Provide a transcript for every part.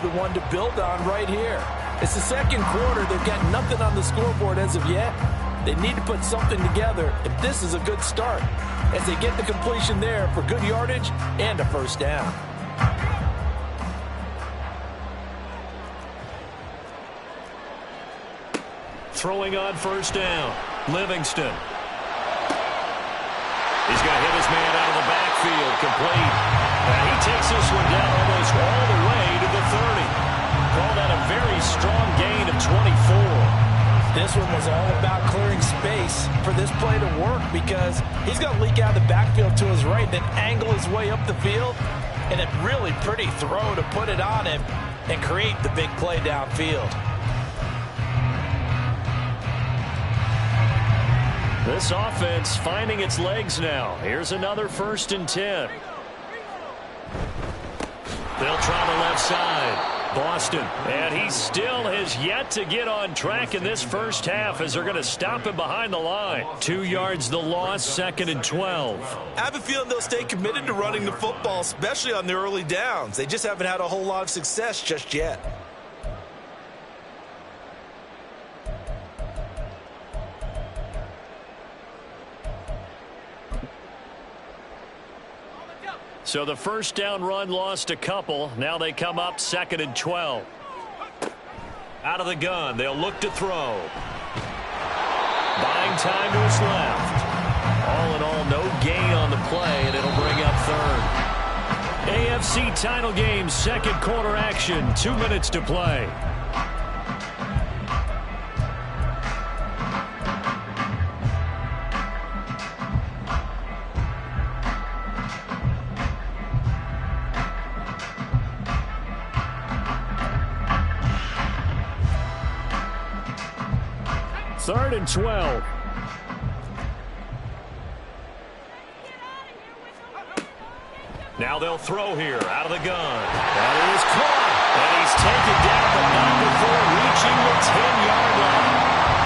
the one to build on right here. It's the second quarter. They're getting nothing on the scoreboard as of yet. They need to put something together, and this is a good start as they get the completion there for good yardage and a first down. Throwing on first down, Livingston. He's going to hit his man out of the backfield, complete. And he takes this one down almost all the way to the 30. Call that a very strong gain of 24. This one was all about clearing space for this play to work because he's going to leak out of the backfield to his right, then angle his way up the field, and a really pretty throw to put it on him and create the big play downfield. This offense finding its legs now. Here's another 1st and 10. They'll try the left side. Boston, and he still has yet to get on track in this first half as they're going to stop him behind the line. 2 yards the loss, 2nd and 12. I have a feeling they'll stay committed to running the football, especially on the early downs. They just haven't had a whole lot of success just yet. So the first down run lost a couple. Now they come up 2nd and 12. Out of the gun, they'll look to throw. Buying time to his left. All in all, no gain on the play, and it'll bring up 3rd. AFC title game, 2nd quarter action. 2 minutes to play. Third and 12. Now they'll throw here out of the gun. That is caught. And he's taken down, but not before reaching the 10-yard line.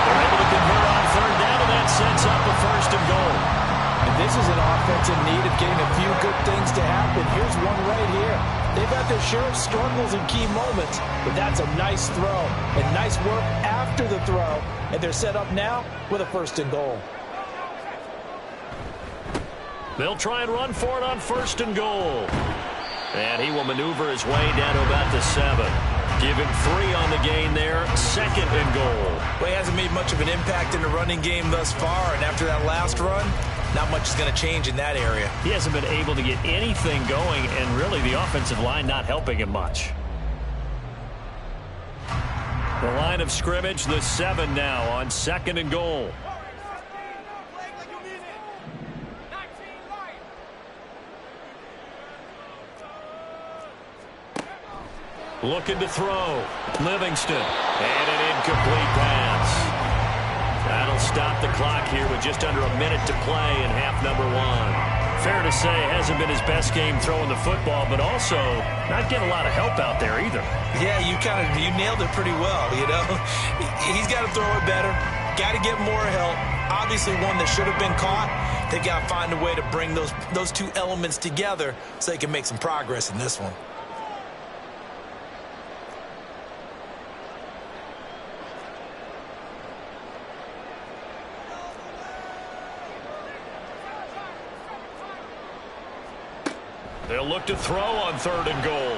They're able to convert on 3rd down, and that sets up a 1st and goal. And this is an offense in need of getting a few good things to happen. Here's one right here. They've had their share of struggles in key moments, but that's a nice throw and nice work after the throw. And they're set up now with a 1st and goal. They'll try and run for it on 1st and goal. And he will maneuver his way down to about the 7. Give him 3 on the gain there. 2nd and goal. Well, he hasn't made much of an impact in the running game thus far, and after that last run, not much is going to change in that area. He hasn't been able to get anything going, and really the offensive line not helping him much. The line of scrimmage, the 7 now on 2nd and goal. Looking to throw. Livingston. And an incomplete pass. That'll stop the clock here with just under a minute to play in half number 1. Fair to say, hasn't been his best game throwing the football, but also not getting a lot of help out there either. Yeah, you nailed it pretty well, you know. He's got to throw it better. Got to get more help. Obviously one that should have been caught. They've got to find a way to bring those two elements together so they can make some progress in this one. They'll look to throw on 3rd and goal.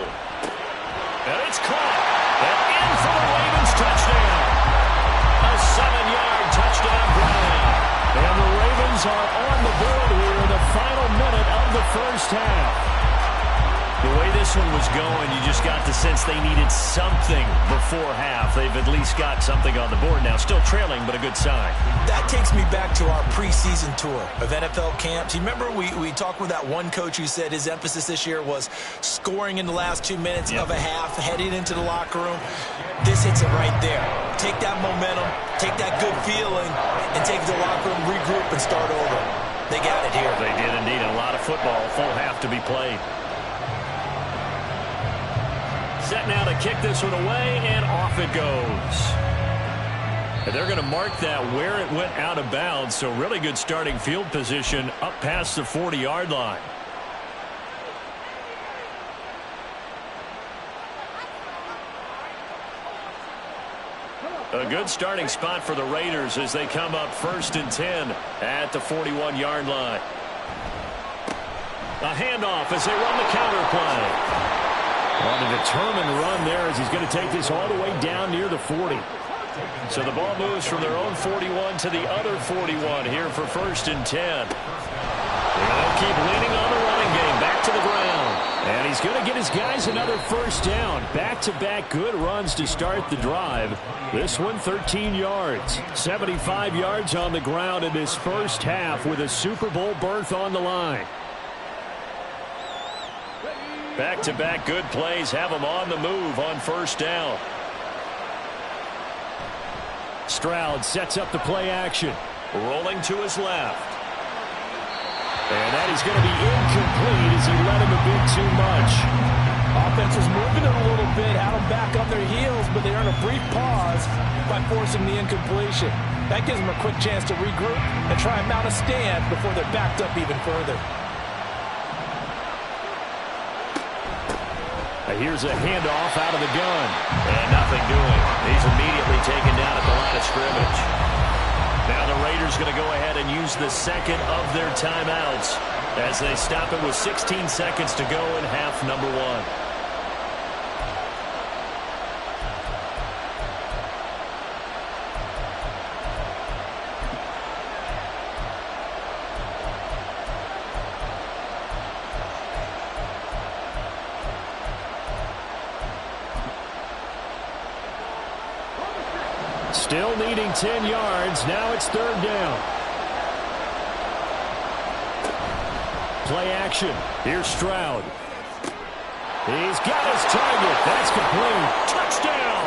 And it's caught. And in for the Ravens touchdown. A 7-yard touchdown grab. And the Ravens are on the board here in the final minute of the first half. The way this one was going, you just got the sense they needed something before half. They've at least got something on the board now. Still trailing, but a good sign. That takes me back to our preseason tour of NFL camps. You remember we talked with that one coach who said his emphasis this year was scoring in the last 2 minutes of a half, heading into the locker room. This hits it right there. Take that momentum, take that good feeling, and take the locker room, regroup, and start over. They got it here. They did indeed. A lot of football, full half to be played. Set now to kick this one away, and off it goes. And they're going to mark that where it went out of bounds, so really good starting field position up past the 40-yard line. A good starting spot for the Raiders as they come up 1st and 10 at the 41-yard line. A handoff as they run the counter play. On a determined run there as he's going to take this all the way down near the 40. So the ball moves from their own 41 to the other 41 here for 1st and 10. They'll keep leaning on the running game. Back to the ground. And he's going to get his guys another 1st down. Back-to-back good runs to start the drive. This one 13 yards. 75 yards on the ground in this first half with a Super Bowl berth on the line. Back-to-back good plays have them on the move on 1st down. Stroud sets up the play action. Rolling to his left. And that is going to be incomplete as he let him a bit too much. Offense was moving it a little bit, had them back on their heels, but they earned a brief pause by forcing the incompletion. That gives them a quick chance to regroup and try and mount a stand before they're backed up even further. Here's a handoff out of the gun. And nothing doing. He's immediately taken down at the line of scrimmage. Now the Raiders going to go ahead and use the second of their timeouts as they stop it with 16 seconds to go in half number 1. Still needing 10 yards. Now it's 3rd down. Play action. Here's Stroud. He's got his target. That's complete. Touchdown.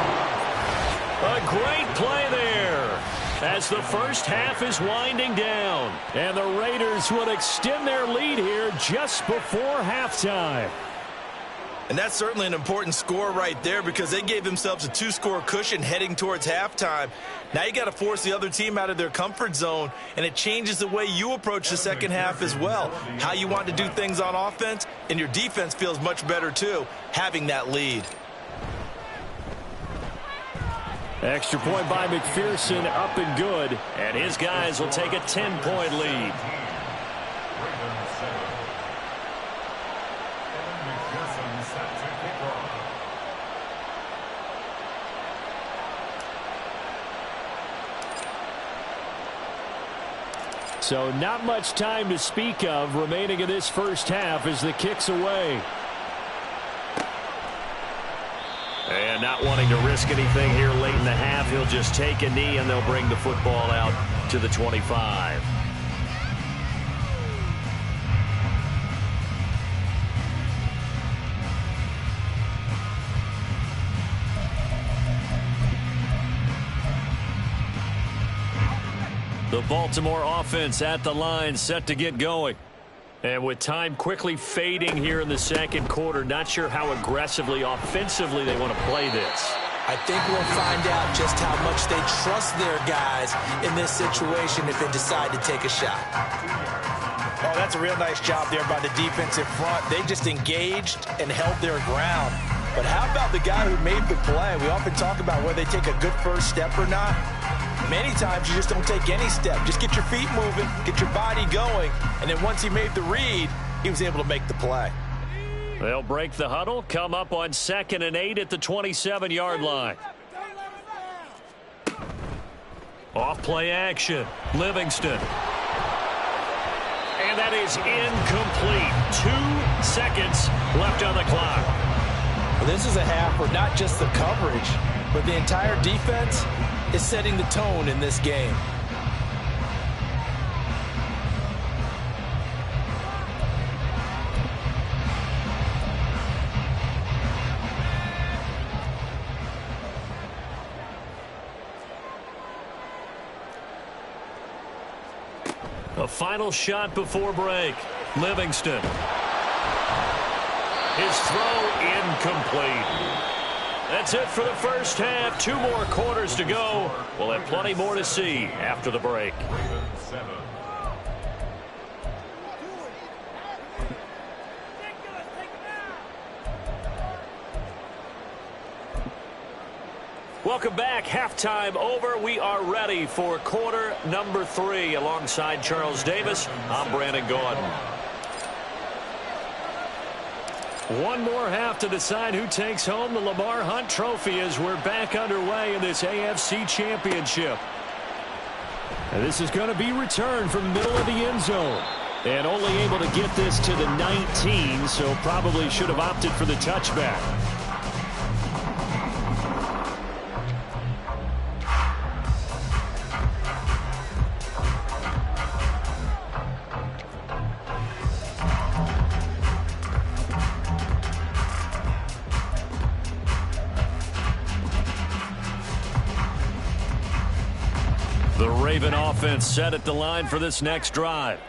A great play there as the first half is winding down. And the Raiders will extend their lead here just before halftime. And that's certainly an important score right there because they gave themselves a 2-score cushion heading towards halftime. Now you got to force the other team out of their comfort zone, and it changes the way you approach the second half as well. How you want to do things on offense, and your defense feels much better too, having that lead. Extra point by McPherson, up and good. And his guys will take a 10-point lead. So not much time to speak of remaining in this first half as the kick's away. And not wanting to risk anything here late in the half, he'll just take a knee and they'll bring the football out to the 25. The Baltimore offense at the line, set to get going. And with time quickly fading here in the second quarter, not sure how aggressively, offensively they want to play this. I think we'll find out just how much they trust their guys in this situation if they decide to take a shot. Oh, that's a real nice job there by the defensive front. They just engaged and held their ground. But how about the guy who made the play? We often talk about whether they take a good first step or not. Many times you just don't take any step. Just get your feet moving, get your body going, and then once he made the read, he was able to make the play. They'll break the huddle, come up on 2nd and 8 at the 27-yard line. Off play action, Livingston. And that is incomplete. 2 seconds left on the clock. Well, this is a half where not just the coverage, but the entire defense is setting the tone in this game. A final shot before break. Livingston. His throw incomplete. That's it for the first half. 2 more quarters to go. We'll have plenty more to see after the break. Welcome back. Halftime over. We are ready for quarter number 3. Alongside Charles Davis, I'm Brandon Gaudin. One more half to decide who takes home the Lamar Hunt Trophy as we're back underway in this AFC Championship. And this is going to be returned from the middle of the end zone. And only able to get this to the 19, so probably should have opted for the touchback. The Raven offense set at the line for this next drive.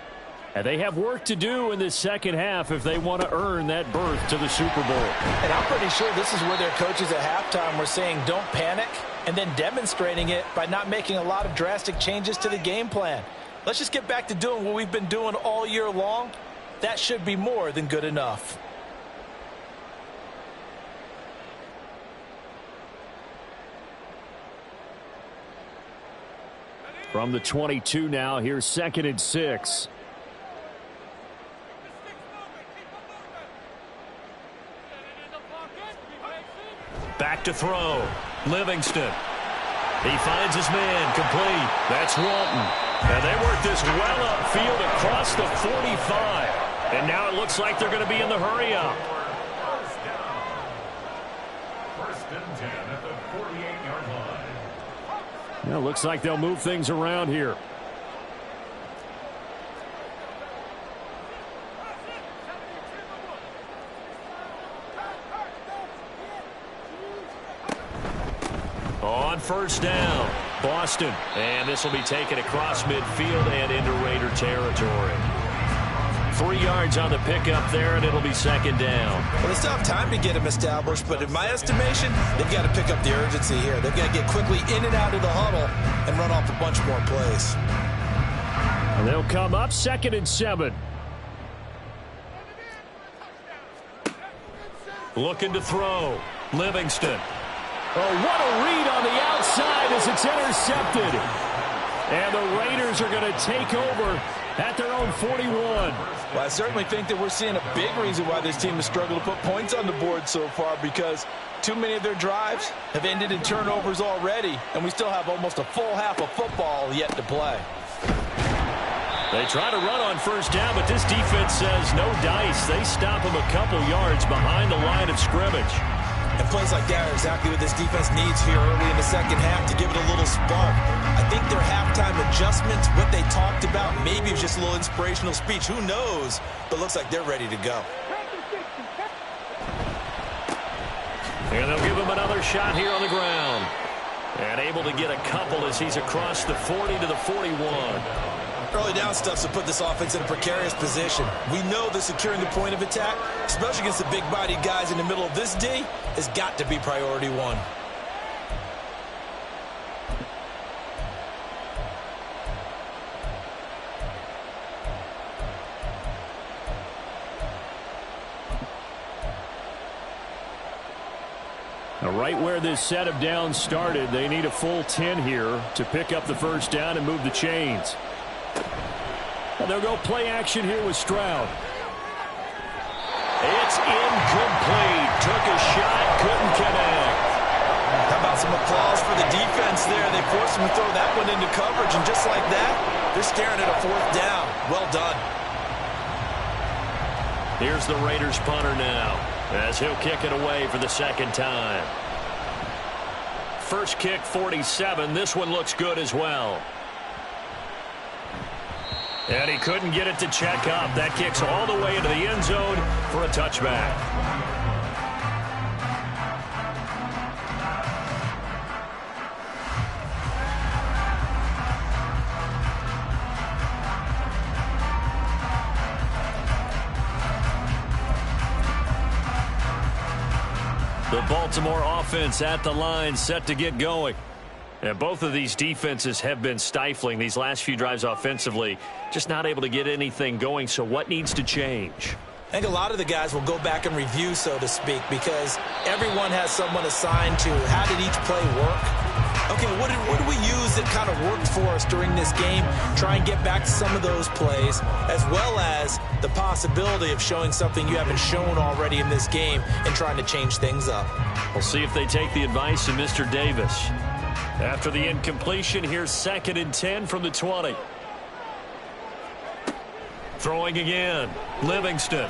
And they have work to do in this second half if they want to earn that berth to the Super Bowl. And I'm pretty sure this is where their coaches at halftime were saying don't panic, and then demonstrating it by not making a lot of drastic changes to the game plan. Let's just get back to doing what we've been doing all year long. That should be more than good enough. From the 22 now, here's 2nd and 6. Back to throw. Livingston. He finds his man. Complete. That's Walton. And they work this well upfield across the 45. And now it looks like they're going to be in the hurry up. First and 10 at the 48-yard line. Well, looks like they'll move things around here. On first down, Boston. And this will be taken across midfield and into Raider territory. 3 yards on the pickup there, and it'll be 2nd down. Well, they still have time to get him established, but in my estimation, they've got to pick up the urgency here. They've got to get quickly in and out of the huddle and run off a bunch more plays. And they'll come up 2nd and 7. Looking to throw. Livingston. Oh, what a read on the outside as it's intercepted. And the Raiders are going to take over at their own 41. Well, I certainly think that we're seeing a big reason why this team has struggled to put points on the board so far, because too many of their drives have ended in turnovers already, and we still have almost a full half of football yet to play. They try to run on first down, but this defense says no dice. They stop them a couple yards behind the line of scrimmage. And plays like that are exactly what this defense needs here early in the second half to give it a little spark. I think their halftime adjustments, what they talked about, maybe it was just a little inspirational speech. Who knows? But looks like they're ready to go. And they'll give him another shot here on the ground. And able to get a couple as he's across the 40 to the 41. Early down stuff to put this offense in a precarious position. We know that securing the point of attack, especially against the big-bodied guys in the middle of this D, has got to be priority one. Now, right where this set of downs started, they need a full 10 here to pick up the first down and move the chains. And they'll go play action here with Stroud. It's incomplete. Took a shot, couldn't connect. How about some applause for the defense there? They forced him to throw that one into coverage, and just like that, they're staring at a 4th down. Well done. Here's the Raiders punter now, as he'll kick it away for the 2nd time. First kick, 47. This one looks good as well. And he couldn't get it to check up. That kicks all the way into the end zone for a touchback. The Baltimore offense at the line, set to get going. And both of these defenses have been stifling these last few drives offensively. Just not able to get anything going, so what needs to change? I think a lot of the guys will go back and review, so to speak, because everyone has someone assigned to how did each play work. Okay, what did we use that kind of worked for us during this game? Try and get back to some of those plays, as well as the possibility of showing something you haven't shown already in this game and trying to change things up. We'll see if they take the advice of Mr. Davis. After the incompletion, here's 2nd and 10 from the 20. Throwing again, Livingston.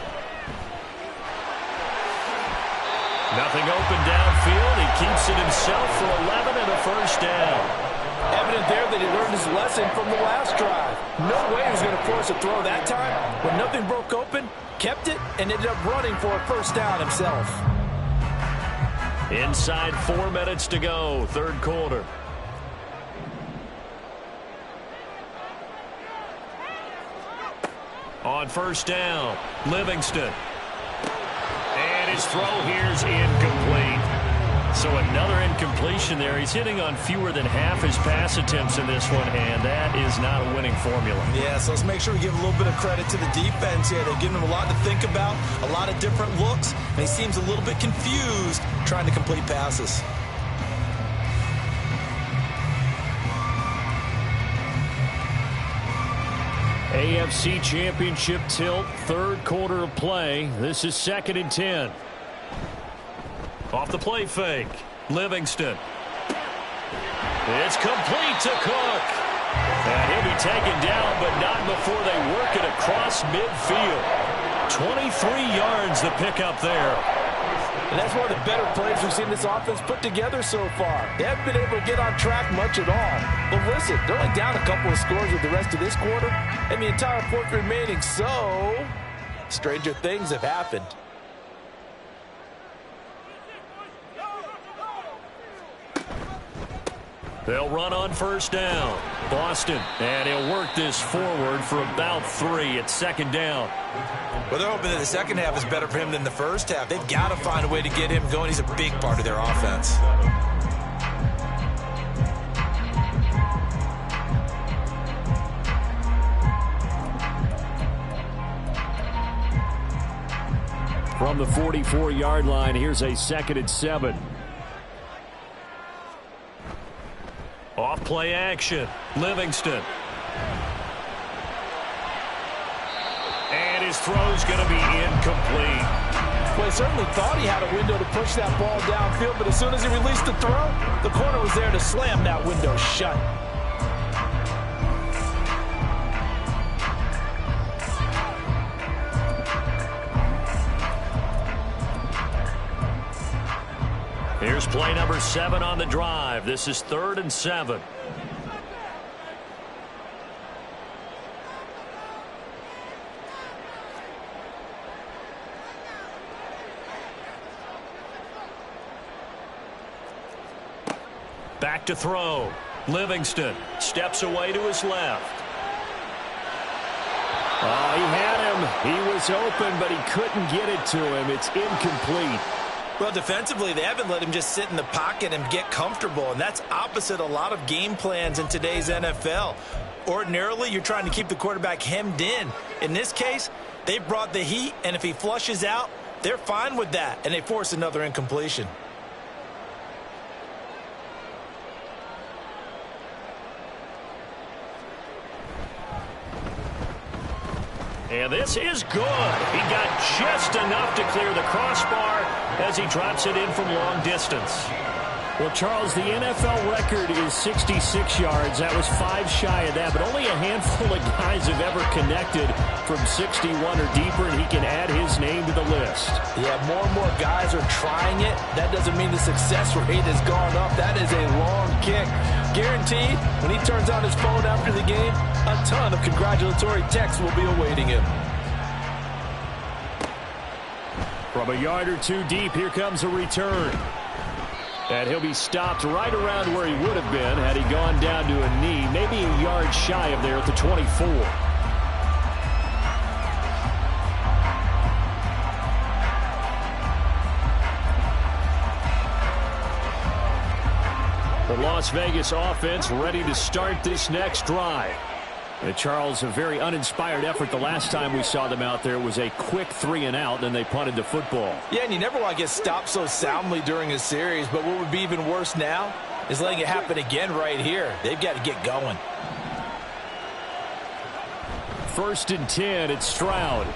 Nothing open downfield. He keeps it himself for 11 and a first down. Evident there that he learned his lesson from the last drive. No way he was going to force a throw that time. When nothing broke open, kept it, and ended up running for a first down himself. Inside 4 minutes to go, third quarter. On first down, Livingston. And his throw here's incomplete. So another incompletion there. He's hitting on fewer than half his pass attempts in this one, and that is not a winning formula. Yeah, so let's make sure we give a little bit of credit to the defense here. They've given him a lot to think about, a lot of different looks, and he seems a little bit confused trying to complete passes. AFC Championship tilt, third quarter of play. This is 2nd and 10. Off the play fake, Livingston. It's complete to Cook. And he'll be taken down, but not before they work it across midfield. 23 yards the pickup there. And that's one of the better plays we've seen this offense put together so far. They haven't been able to get on track much at all. But listen, they're only down a couple of scores with the rest of this quarter and the entire fourth remaining, so stranger things have happened. They'll run on first down. Boston, and he'll work this forward for about 3 at 2nd down. Well, they're hoping that the second half is better for him than the first half. They've got to find a way to get him going. He's a big part of their offense. From the 44-yard line, here's a 2nd and 7. Off play action, Livingston. And his throw's going to be incomplete. Well, he certainly thought he had a window to push that ball downfield, but as soon as he released the throw, the corner was there to slam that window shut. Here's play number 7 on the drive. This is 3rd and 7. Back to throw. Livingston steps away to his left. Oh, he had him. He was open, but he couldn't get it to him. It's incomplete. Well, defensively, they haven't let him just sit in the pocket and get comfortable, and that's opposite a lot of game plans in today's NFL. Ordinarily, you're trying to keep the quarterback hemmed in. In this case, they brought the heat, and if he flushes out, they're fine with that, and they force another incompletion. And this is good. He got just enough to clear the crossbar as he drops it in from long distance. Well, Charles, the NFL record is 66 yards. That was 5 shy of that, but only a handful of guys have ever connected from 61 or deeper, and he can add his name to the list. Yeah, more and more guys are trying it. That doesn't mean the success rate has gone up. That is a long kick. Guaranteed, when he turns on his phone after the game, a ton of congratulatory texts will be awaiting him. From a yard or two deep, here comes a return. And he'll be stopped right around where he would have been had he gone down to a knee, maybe a yard shy of there at the 24. The Las Vegas offense ready to start this next drive. And Charles, a very uninspired effort the last time we saw them out there. It was a quick 3-and-out, then they punted the football. Yeah, and you never want to get stopped so soundly during a series, but what would be even worse now is letting it happen again right here. They've got to get going. 1st and 10, it's Stroud.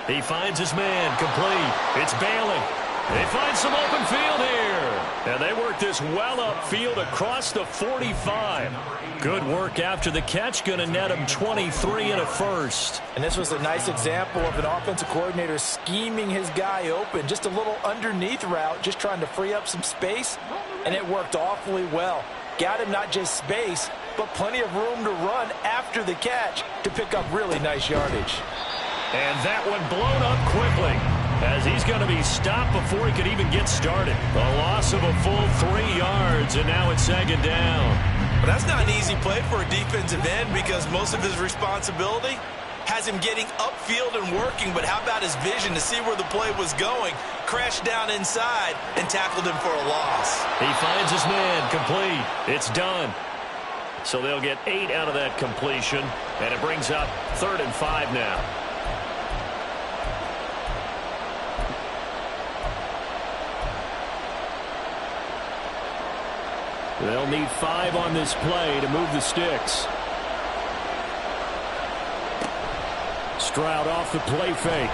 He finds his man, complete. It's Bailey. They find some open field here. And they work this well upfield across the 45. Good work after the catch. Going to net him 23 and a first. And this was a nice example of an offensive coordinator scheming his guy open. Just a little underneath route, just trying to free up some space. And it worked awfully well. Got him not just space, but plenty of room to run after the catch to pick up really nice yardage. And that one blown up quickly, as he's going to be stopped before he could even get started. A loss of a full 3 yards, and now it's 2nd down. But that's not an easy play for a defensive end because most of his responsibility has him getting upfield and working, but how about his vision to see where the play was going, crashed down inside, and tackled him for a loss. He finds his man, complete. It's done. So they'll get 8 out of that completion, and it brings up 3rd and 5 now. They'll need 5 on this play to move the sticks. Stroud off the play fake.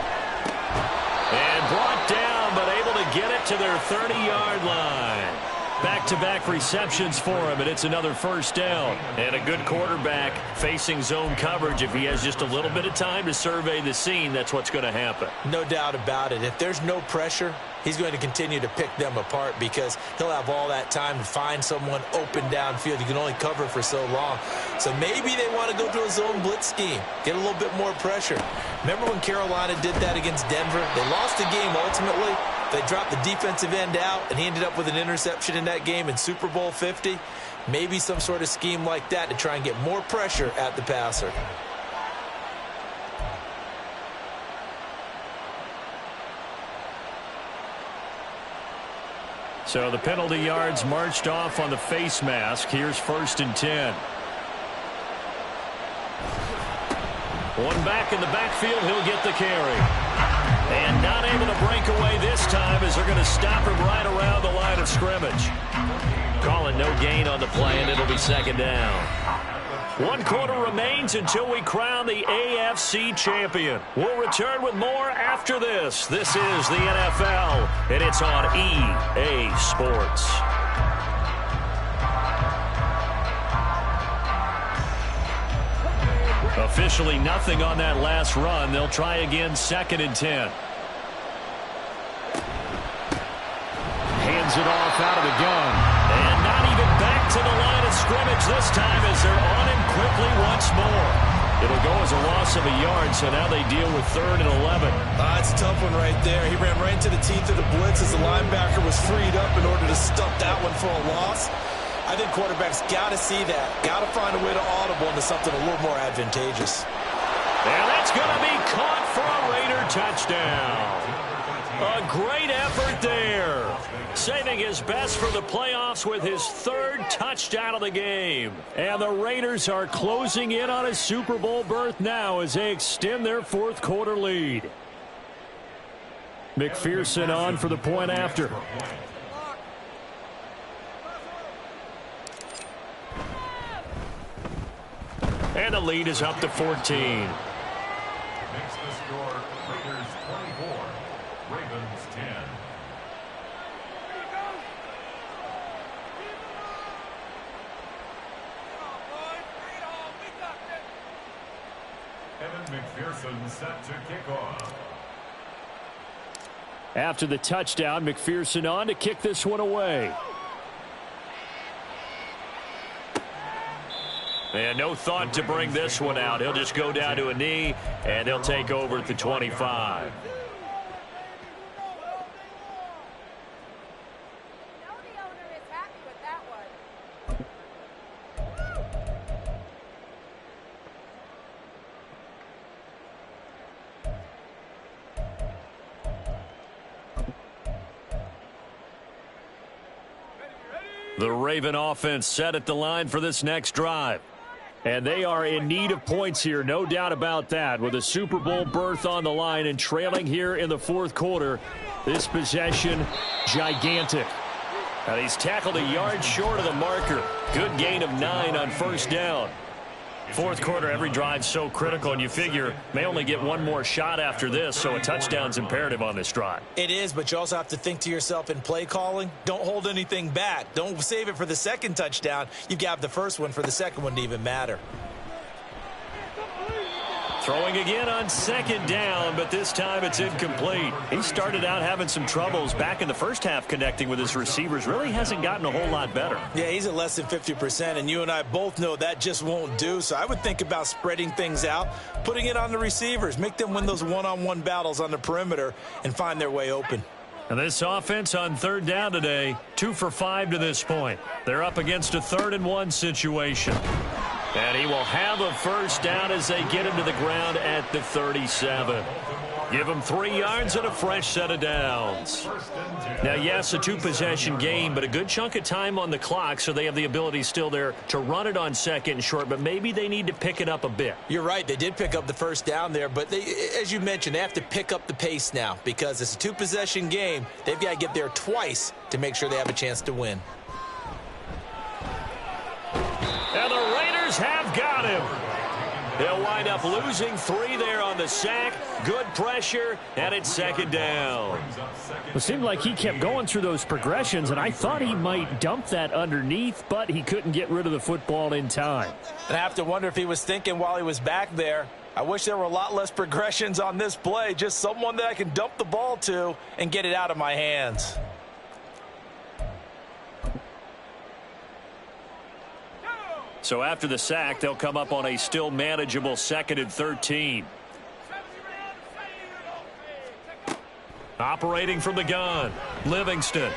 And brought down, but able to get it to their 30-yard line. Back-to-back receptions for him, and it's another 1st down. And a good quarterback facing zone coverage. If he has just a little bit of time to survey the scene, that's what's going to happen. No doubt about it. If there's no pressure, he's going to continue to pick them apart because he'll have all that time to find someone open downfield. You can only cover for so long. So maybe they want to go to a zone blitz scheme, get a little bit more pressure. Remember when Carolina did that against Denver? They lost the game ultimately. They dropped the defensive end out, and he ended up with an interception in that game in Super Bowl 50. Maybe some sort of scheme like that to try and get more pressure at the passer. So the penalty yards marched off on the face mask. Here's 1st and 10. One back in the backfield. He'll get the carry. And not able to break away this time as they're going to stop him right around the line of scrimmage. Calling no gain on the play, and it'll be 2nd down. 1 quarter remains until we crown the AFC champion. We'll return with more after this. This is the NFL, and it's on EA Sports. Officially nothing on that last run. They'll try again 2nd and 10. Hands it off out of the gun. And not even back to the line of scrimmage this time as they're on him quickly once more. It'll go as a loss of a yard, so now they deal with 3rd and 11. That's a tough one right there. He ran right into the teeth of the blitz as the linebacker was freed up in order to stuff that one for a loss. I think quarterbacks got to see that. Got to find a way to audible into something a little more advantageous. And that's going to be caught for a Raider touchdown. A great effort there. Saving his best for the playoffs with his 3rd touchdown of the game. And the Raiders are closing in on a Super Bowl berth now as they extend their 4th quarter lead. McPherson on for the point after. And the lead is up to 14. Makes the score Raiders 24, Ravens 10. Evan McPherson set to kick off. After the touchdown, McPherson on to kick this one away. And no thought to bring this one out. He'll just go down to a knee, and they'll take over at the 25. The Raven offense set at the line for this next drive. And they are in need of points here, no doubt about that. With a Super Bowl berth on the line and trailing here in the fourth quarter, this possession, gigantic. And he's tackled a yard short of the marker. Good gain of 9 on first down. Fourth quarter, every drive so critical, and you figure may only get one more shot after this, so a touchdown's imperative on this drive. It is, but you also have to think to yourself in play calling, don't hold anything back. Don't save it for the second touchdown. You've got the first one for the second one to even matter. Throwing again on second down, but this time it's incomplete. He started out having some troubles back in the first half connecting with his receivers. Really hasn't gotten a whole lot better. Yeah, he's at less than 50%, and you and I both know that just won't do. So I would think about spreading things out, putting it on the receivers, make them win those one-on-one battles on the perimeter and find their way open. And this offense on third down today, 2 for 5 to this point. They're up against a 3rd-and-1 situation. And he will have a first down as they get him to the ground at the 37. Give him 3 yards and a fresh set of downs. Now, yes, a 2-possession game, but a good chunk of time on the clock, so they have the ability still there to run it on second and short, but maybe they need to pick it up a bit. You're right. They did pick up the first down there, but they, as you mentioned, they have to pick up the pace now because it's a 2-possession game. They've got to get there twice to make sure they have a chance to win. And the Raiders have got him. They'll wind up losing 3 there on the sack. Good pressure, and it's second down. It seemed like he kept going through those progressions, and I thought he might dump that underneath, but he couldn't get rid of the football in time. And I have to wonder if he was thinking while he was back there, I wish there were a lot less progressions on this play, just someone that I can dump the ball to and get it out of my hands. So after the sack, they'll come up on a still manageable 2nd and 13. Operating from the gun, Livingston.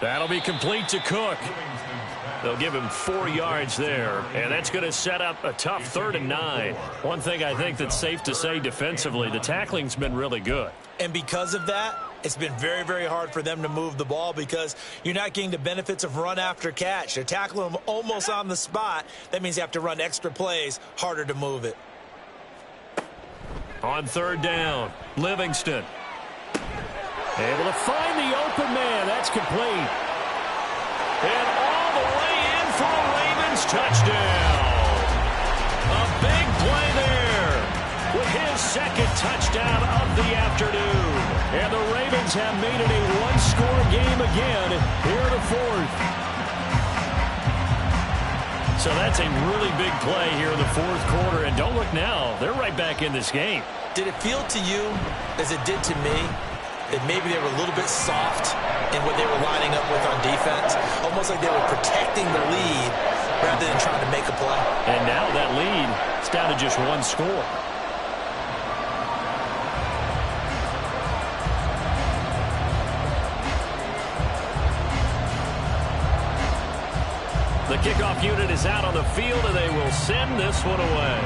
That'll be complete to Cook. They'll give him 4 yards there, and that's going to set up a tough 3rd and 9. One thing I think that's safe to say defensively, the tackling's been really good. And because of that, it's been very, very hard for them to move the ball because you're not getting the benefits of run after catch. They're tackling them almost on the spot. That means you have to run extra plays, harder to move it. On 3rd down, Livingston. Able to find the open man. That's complete. And all the way in for a Ravens touchdown. A big play there with his 2nd touchdown of the afternoon. And the Ravens have made it a 1-score game again here in the 4th. So that's a really big play here in the 4th quarter. And don't look now, they're right back in this game. Did it feel to you, as it did to me, that maybe they were a little bit soft in what they were lining up with on defense? Almost like they were protecting the lead rather than trying to make a play. And now that lead is down to just 1 score. The kickoff unit is out on the field, and they will send this one away.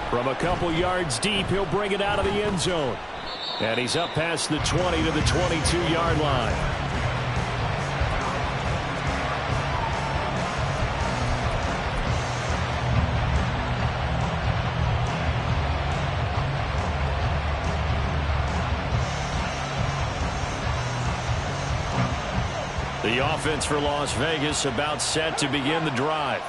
From a couple yards deep, he'll bring it out of the end zone. And he's up past the 20 to the 22-yard line. The offense for Las Vegas about set to begin the drive.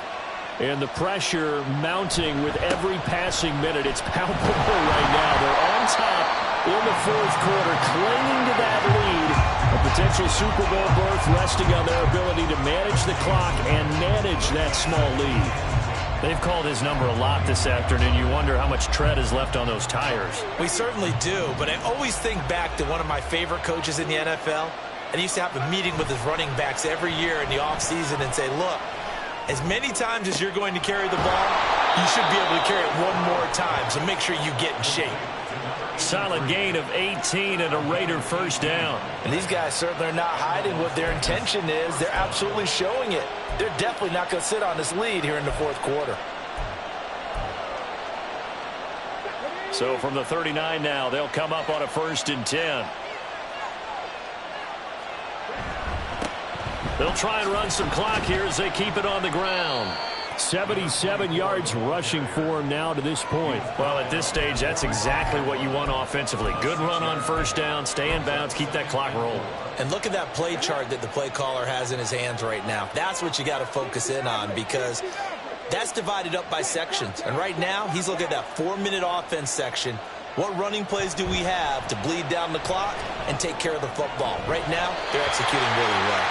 And the pressure mounting with every passing minute. It's palpable right now. They're on top in the 4th quarter, clinging to that lead. A potential Super Bowl berth resting on their ability to manage the clock and manage that small lead. They've called his number a lot this afternoon. You wonder how much tread is left on those tires. We certainly do, but I always think back to one of my favorite coaches in the NFL. And he used to have a meeting with his running backs every year in the offseason and say, look, as many times as you're going to carry the ball, you should be able to carry it one more time, so make sure you get in shape. Solid gain of 18 and a Raider first down. And these guys certainly are not hiding what their intention is. They're absolutely showing it. They're definitely not going to sit on this lead here in the 4th quarter. So from the 39 now, they'll come up on a 1st and 10. They'll try and run some clock here as they keep it on the ground. 77 yards rushing for him now to this point. Well, at this stage, that's exactly what you want offensively. Good run on first down, stay in bounds, keep that clock rolling. And look at that play chart that the play caller has in his hands right now. That's what you got to focus in on, because that's divided up by sections. And right now, he's looking at that 4-minute offense section. What running plays do we have to bleed down the clock and take care of the football? Right now, they're executing really well.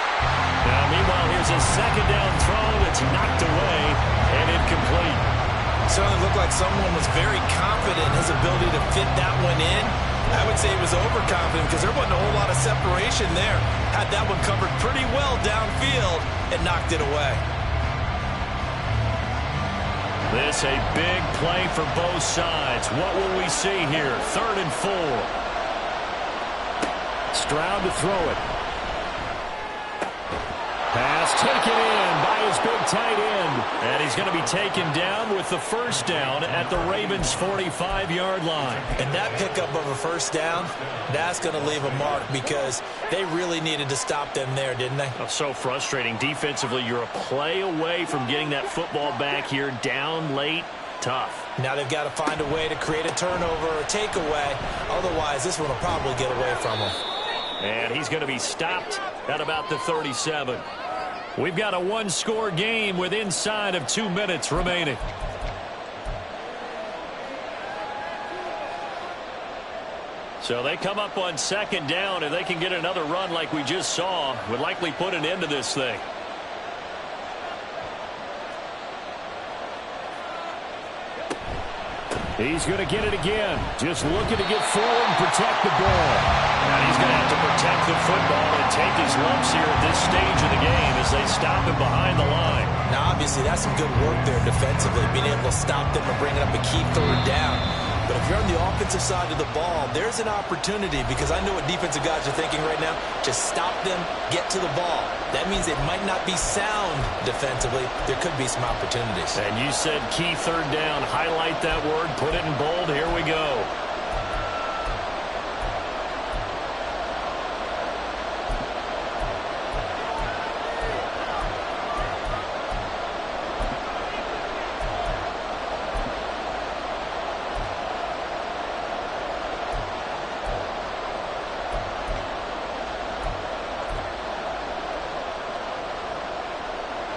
Now, meanwhile, here's a second down throw that's knocked away and incomplete. Certainly looked like someone was very confident in his ability to fit that one in. I would say he was overconfident because there wasn't a whole lot of separation there. Had that one covered pretty well downfield and knocked it away. This a big play for both sides. What will we see here? 3rd and 4. Stroud to throw it. Pass taken in by his big tight end. And he's going to be taken down with the first down at the Ravens' 45-yard line. And that pickup of a first down, that's going to leave a mark because they really needed to stop them there, didn't they? Oh, so frustrating. Defensively, you're a play away from getting that football back here. Down late, tough. Now they've got to find a way to create a turnover or a takeaway. Otherwise, this one will probably get away from them. And he's going to be stopped at about the 37. We've got a one-score game with inside of 2 minutes remaining. So they come up on second down, and they can get another run like we just saw. Would likely put an end to this thing. He's going to get it again. Just looking to get forward and protect the ball. And he's going to have to protect the football and take his lumps here at this stage of the game as they stop him behind the line. Now, obviously, that's some good work there defensively, being able to stop them and bring up a key 3rd down. But if you're on the offensive side of the ball, there's an opportunity, because I know what defensive guys are thinking right now. Just stop them, get to the ball. That means it might not be sound defensively. There could be some opportunities. And you said key 3rd down. Highlight that word. Put it in bold. Here we go.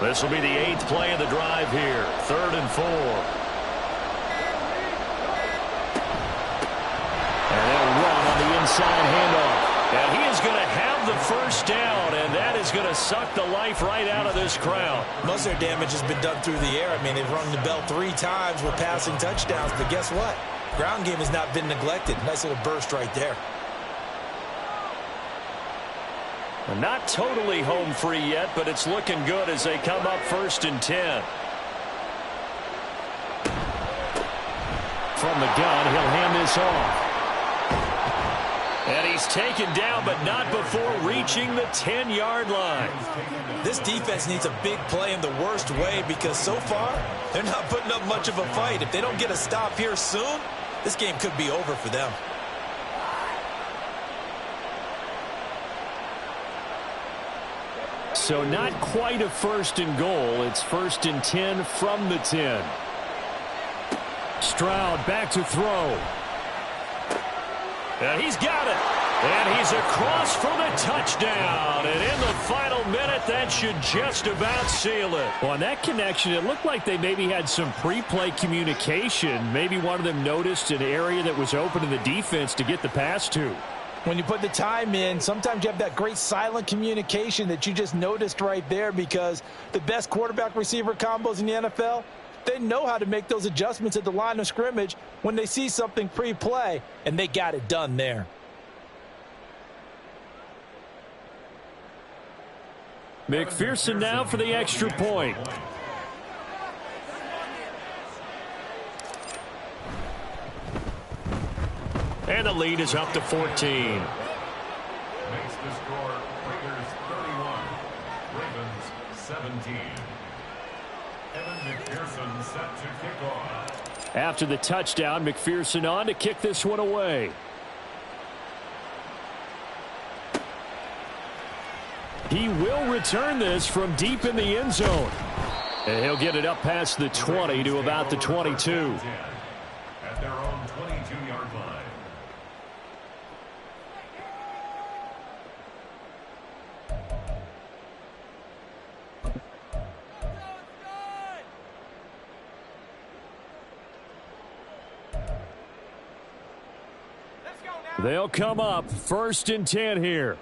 This will be the 8th play of the drive here. 3rd and 4. And they'll run on the inside handoff. And he is going to have the first down, and that is going to suck the life right out of this crowd. Most of their damage has been done through the air. I mean, they've rung the bell 3 times with passing touchdowns, but guess what? Ground game has not been neglected. Nice little burst right there. Not totally home free yet, but it's looking good as they come up 1st and 10. From the gun, he'll hand this off. And he's taken down, but not before reaching the 10-yard line. This defense needs a big play in the worst way, because so far, they're not putting up much of a fight. If they don't get a stop here soon, this game could be over for them. So not quite a 1st and goal. It's 1st and 10 from the 10. Stroud back to throw. And he's got it. And he's across for the touchdown. And in the final minute, that should just about seal it. Well, on that connection, it looked like they maybe had some pre-play communication. Maybe one of them noticed an area that was open to the defense to get the pass to. When you put the time in, sometimes you have that great silent communication that you just noticed right there, because the best quarterback-receiver combos in the NFL, they know how to make those adjustments at the line of scrimmage when they see something pre-play, and they got it done there. McPherson now for the extra point. And the lead is up to 14. Makes the score Raiders 31, Ravens 17. Evan McPherson set to kick off. After the touchdown, McPherson on to kick this one away. He will return this from deep in the end zone. And he'll get it up past the 20 to about the 22. At their own 22-yard line. They'll come up 1st and 10 here.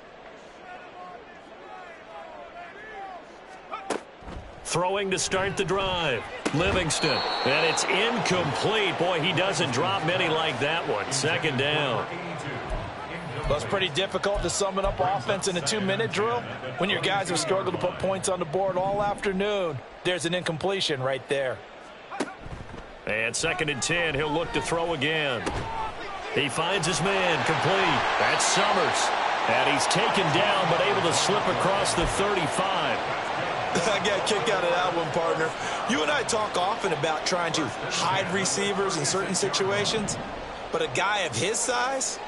Throwing to start the drive. Livingston. And it's incomplete. Boy, he doesn't drop many like that one. 2nd down. Well, it's pretty difficult to sum it up offense in a 2-minute drill. When your guys have struggled to put points on the board all afternoon, there's an incompletion right there. And 2nd and 10, he'll look to throw again. He finds his man, complete. That's Summers. And he's taken down, but able to slip across the 35. I got a kick out of that one, partner. You and I talk often about trying to hide receivers in certain situations, but a guy of his size,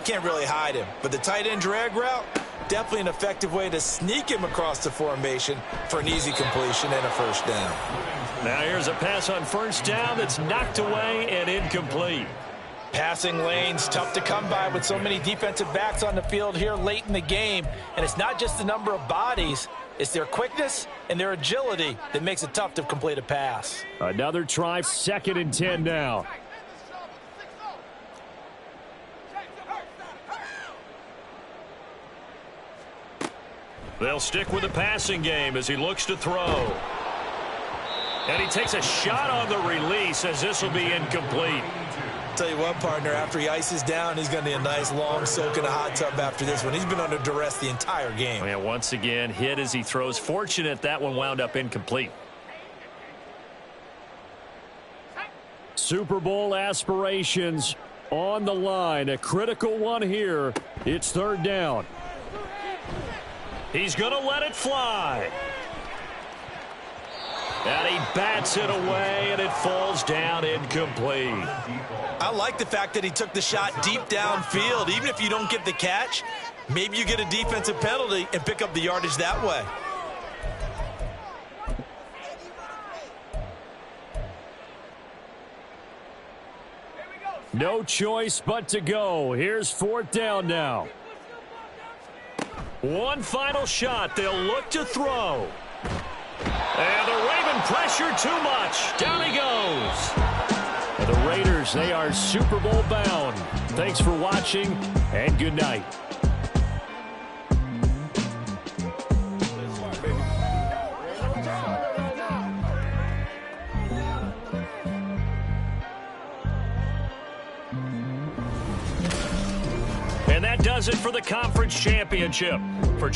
can't really hide him. But the tight end drag route, definitely an effective way to sneak him across the formation for an easy completion and a 1st down. Now here's a pass on 1st down that's knocked away and incomplete. Passing lanes, tough to come by with so many defensive backs on the field here late in the game. And it's not just the number of bodies, it's their quickness and their agility that makes it tough to complete a pass. Another try, 2nd and 10 now. They'll stick with the passing game as he looks to throw. And he takes a shot on the release as this will be incomplete. Tell you what, partner, after he ices down, he's going to need a nice long soak in a hot tub after this one. He's been under duress the entire game. And once again, hit as he throws. Fortunate that one wound up incomplete. Super Bowl aspirations on the line. A critical one here. It's 3rd down. He's going to let it fly. And he bats it away, and it falls down incomplete. I like the fact that he took the shot deep downfield. Even if you don't get the catch, maybe you get a defensive penalty and pick up the yardage that way. No choice but to go. Here's 4th down now. One final shot. They'll look to throw. And the Raven pressure too much. Down he goes. And the Raiders, they are Super Bowl bound. Thanks for watching, and good night. And that does it for the conference championship. For